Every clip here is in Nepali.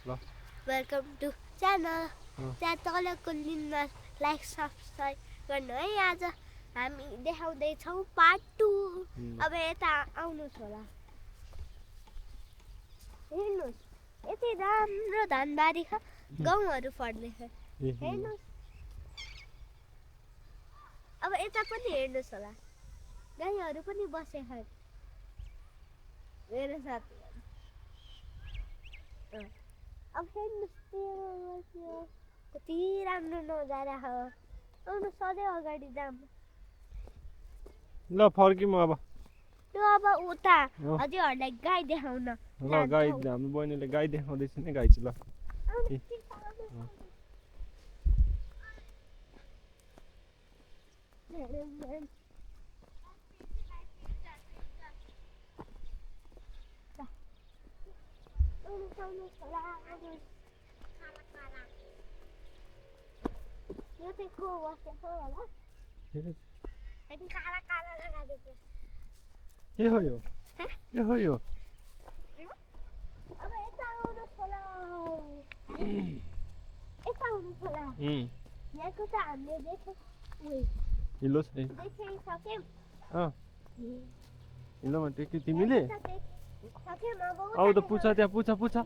ल वेलकम टु च्यानल त्यहाँ तलको लिnkमा लाइक सब्सक्राइब गर्नु है। आज हामी देखाउँदैछौँ पार्ट 2। अब यता आउनुहोस् होला, हेर्नुहोस् यति राम्रो धानबारी छ, गहुँहरू फल्दैछ हेर्नुहोस्। अब यता पनि हेर्नुहोस् होला, गाईहरू पनि बसेका छन् मेरो साथीहरू। अब हेर्नुहोस् कति राम्रो नजारा छ। आउनु सधैँ अगाडि जाऊँ। ल फर्किम अब। त्यो अब उता हजुरहरूलाई गाई देखाउन ल गाई हाम्रो बहिनीले गाई देखाउँदैछ नि, गाई चाहिँ ल यो चाहिँ को बसेको होला, काला काला लगाएको। के हो यो? के हो यो? अब यता आउनुहोस् होला, यता आउनुहोस् होला। यहाँको त हामीले देखाइसक्यौँ। हिलोमा टेक्यो तिमीले? आऊ त पुछ, त्यहाँ पुछ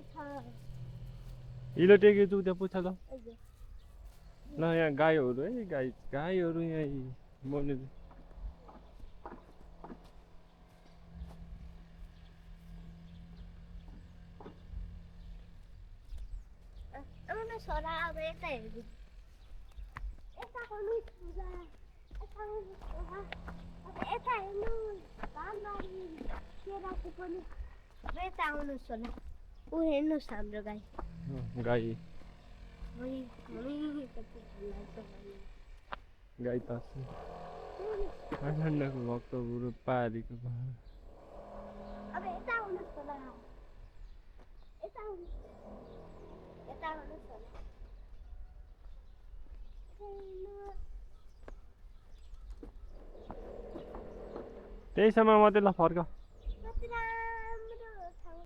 हिलो टेक्यो तँ त्यहाँ पुछ ल। ल यहाँ गाईहरू है, गाईहरू यहाँ बहिनीले छोरा अब यता हेर्नु, यता आउनुहोस् होला, यता आउनुहोस् होला। अब यता हेर्नु धानबारी केराको पनि। अब यता आउनुहोस् होला, ऊ हेर्नुहोस् हाम्रो गाई। गाई त ठन्डाको भक्त बुढो पारीको पहाड। अब यता आउनुहोस् होला, यता आउनुहोस्, यता आउनुहोस् होला। त्यही समय मात्रै ल फर्क।